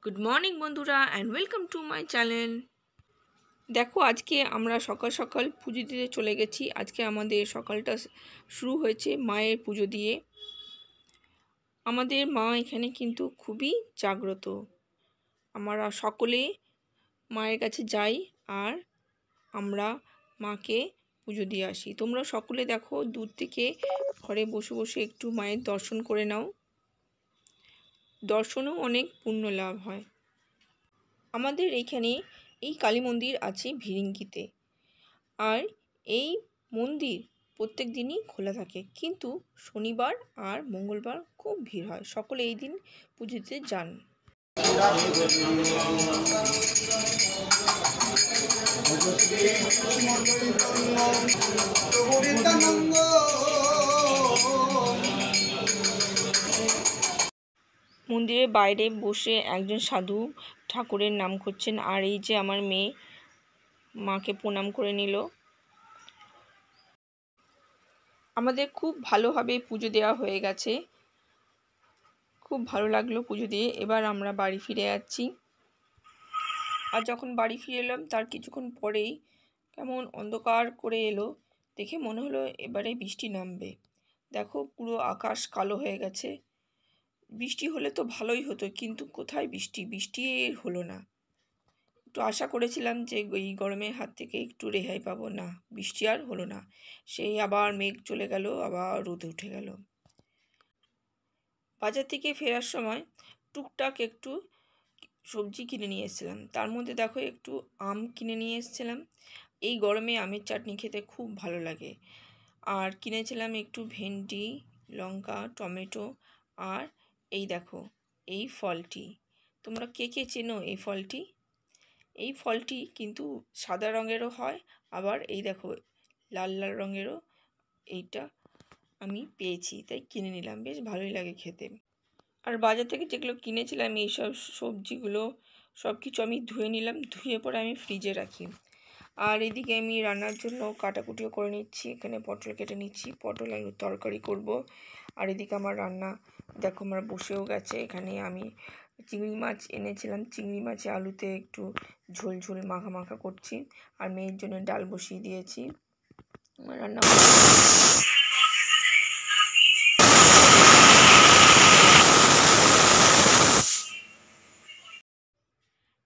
Good morning বন্ধুরা and welcome to my channel. দেখো আজকে আমরা সকাল সকাল পুজো দিতে চলে গেছি। আজকে আমাদের সকালটা শুরু হয়েছে মায়ের পুজো দিয়ে। আমাদের মা এখানে কিন্তু খুবই জাগ্রত। আমরা সকলে মায়ের কাছে যাই আর আমরা মাকে পুজো দিয়ে আসি। তোমরা সকলে দেখো দূর থেকে ঘরে বসে বসে একটু মায়ের দর্শন করে নাও। দর্শনেও অনেক পুণ্য লাভ হয়। আমাদের এইখানে এই কালী মন্দির আছে ভিরিঙ্গিতে, আর এই মন্দির প্রত্যেক দিনই খোলা থাকে, কিন্তু শনিবার আর মঙ্গলবার খুব ভিড় হয়। সকলে এই দিন পুজো দিতে যান। মন্দিরের বাইরে বসে একজন সাধু ঠাকুরের নাম করছেন, আর এই যে আমার মেয়ে মাকে প্রণাম করে নিল। আমাদের খুব ভালোভাবে পুজো দেওয়া হয়ে গেছে, খুব ভালো লাগলো পুজো দিয়ে। এবার আমরা বাড়ি ফিরে যাচ্ছি। আর যখন বাড়ি ফিরে এলাম তার কিছুক্ষণ পরেই কেমন অন্ধকার করে এলো, দেখে মনে হলো এবারে বৃষ্টি নামবে। দেখো পুরো আকাশ কালো হয়ে গেছে। বৃষ্টি হলে তো ভালোই হতো, কিন্তু কোথায় বৃষ্টি হলো না। একটু আশা করেছিলাম যে এই গরমের হাত থেকে একটু রেহাই পাবো, না বৃষ্টি আর হলো না। সেই আবার মেঘ চলে গেল, আবার রোদ উঠে গেল। বাজার থেকে ফেরার সময় টুকটাক একটু সবজি কিনে নিয়ে এসেছিলাম। তার মধ্যে দেখো একটু আম কিনে নিয়ে এসেছিলাম। এই গরমে আমের চাটনি খেতে খুব ভালো লাগে। আর কিনেছিলাম একটু ভেন্ডি, লঙ্কা, টমেটো। আর এই দেখো এই ফলটি, তোমরা কে কে চেনো এই ফলটি? এই ফলটি কিন্তু সাদা রঙেরও হয়, আবার এই দেখো লাল লাল রঙেরও। এইটা আমি পেয়েছি তাই কিনে নিলাম, বেশ ভালোই লাগে খেতে। আর বাজার থেকে যেগুলো কিনেছিলাম এইসব সবজিগুলো সব কিছু আমি ধুয়ে নিলাম, ধুয়ে পরে আমি ফ্রিজে রাখি। আর এদিকে আমি রান্নার জন্য কাটাকুটিও করে নিচ্ছি। এখানে পটল কেটে নিচ্ছি, পটল আলুর তরকারি করব। আর এদিকে আমার রান্না দেখো আমার বসেও গেছে। এখানে আমি চিংড়ি মাছ এনেছিলাম, চিংড়ি মাছে আলুতে একটু ঝোল ঝোল মাখা মাখা করছি। আর মেয়ের জন্য ডাল বসিয়ে দিয়েছি। আমার রান্না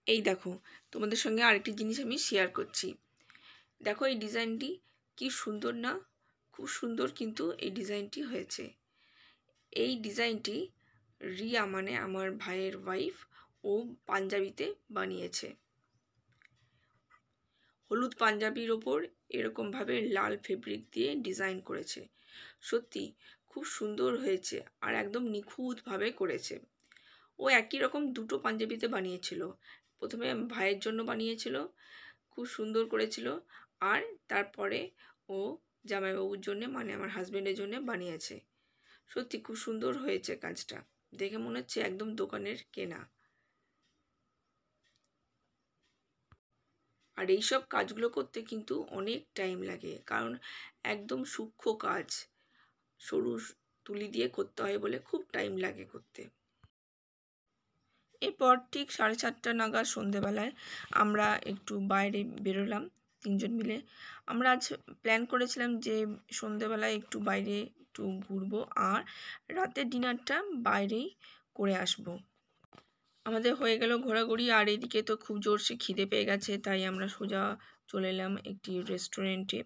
এই দেখো, তোমাদের সঙ্গে আরেকটি জিনিস আমি শেয়ার করছি। দেখো এই ডিজাইনটি কি সুন্দর না? খুব সুন্দর কিন্তু এই ডিজাইনটি হয়েছে। এই ডিজাইনটি রিয়া মানে আমার ভাইয়ের ওয়াইফ ও পাঞ্জাবিতে বানিয়েছে। হলুদ পাঞ্জাবির ওপর এরকমভাবে লাল ফেব্রিক দিয়ে ডিজাইন করেছে। সত্যি খুব সুন্দর হয়েছে আর একদম নিখুঁতভাবে করেছে। ও একই রকম দুটো পাঞ্জাবিতে বানিয়েছিল। প্রথমে ভাইয়ের জন্য বানিয়েছিল, খুব সুন্দর করেছিল। আর তারপরে ও জামাইবাবুর জন্যে মানে আমার হাজব্যান্ডের জন্য বানিয়েছে। সত্যি খুব সুন্দর হয়েছে কাজটা, দেখে মনে হচ্ছে একদম দোকানের কেনা। আর এইসব কাজগুলো করতে কিন্তু অনেক টাইম লাগে, কারণ একদম সূক্ষ্ম কাজ, সরু তুলি দিয়ে করতে হয় বলে খুব টাইম লাগে করতে। এরপর ঠিক 4:30 নাগাদ সন্ধেবেলায় আমরা একটু বাইরে বেরোলাম তিনজন মিলে। আমরা আজ প্ল্যান করেছিলাম যে সন্ধেবেলায় একটু বাইরে একটু ঘুরবো আর রাতের ডিনারটা বাইরেই করে আসব। আমাদের হয়ে গেল ঘোরাঘুরি, আর এদিকে তো খুব জোরসে খিদে পেয়ে গেছে, তাই আমরা সোজা চলে এলাম একটি রেস্টুরেন্টে।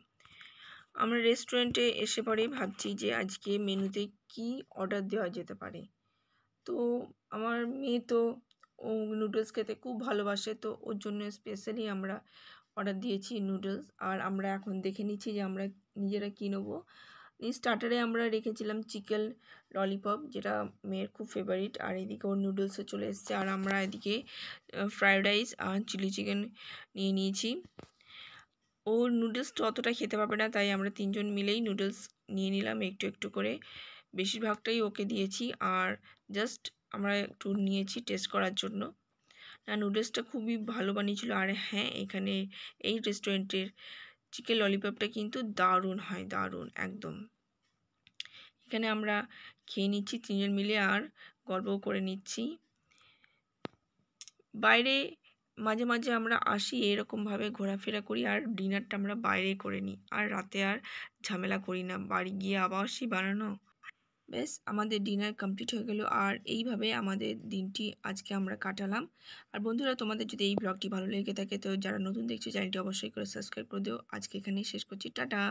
আমরা রেস্টুরেন্টে এসে পরেই ভাবছি যে আজকে মেনুতে কি অর্ডার দেওয়া যেতে পারে। তো আমার মেয়ে তো ও নুডলস খেতে খুব ভালোবাসে, তো ওর জন্য স্পেশালি আমরা অর্ডার দিয়েছি নুডলস। আর আমরা এখন দেখে নিচ্ছি যে আমরা নিজেরা কী নেবো। স্টার্টারে আমরা রেখেছিলাম চিকেন ললিপপ, যেটা মেয়ের খুব ফেভারিট। আর এদিকে ওর নুডলসও চলে এসেছে, আর আমরা এদিকে ফ্রায়েড রাইস আর চিলি চিকেন নিয়ে নিয়েছি। ওর নুডলস তো অতটা খেতে পারবে না, তাই আমরা তিনজন মিলেই নুডলস নিয়ে নিলাম একটু একটু করে। বেশিরভাগটাই ওকে দিয়েছি, আর জাস্ট আমরা একটু নিয়েছি টেস্ট করার জন্য। না, নুডলসটা খুবই ভালো বানিয়েছিল। আর হ্যাঁ, এখানে এই রেস্টুরেন্টের চিকেন ললিপপটা কিন্তু দারুণ হয়, দারুণ একদম। এখানে আমরা খেয়ে নিচ্ছি তিনজন মিলে আর গল্পও করে নিচ্ছি। বাইরে মাঝে মাঝে আমরা আসি, এরকমভাবে ঘোরাফেরা করি, আর ডিনারটা আমরা বাইরে করে নিই, আর রাতে আর ঝামেলা করি না, বাড়ি গিয়ে আবার সেই বানানো। ব্যাস আমাদের ডিনার কমপ্লিট হয়ে গেল, আর এইভাবে আমাদের দিনটি আজকে আমরা কাটালাম। আর বন্ধুরা, তোমাদের যদি এই ব্লগটি ভালো লেগে থাকে তো যারা নতুন দেখছো চ্যানেলটি অবশ্যই করে সাবস্ক্রাইব করে দিও। আজকে এখানেই শেষ করছি, টাটা।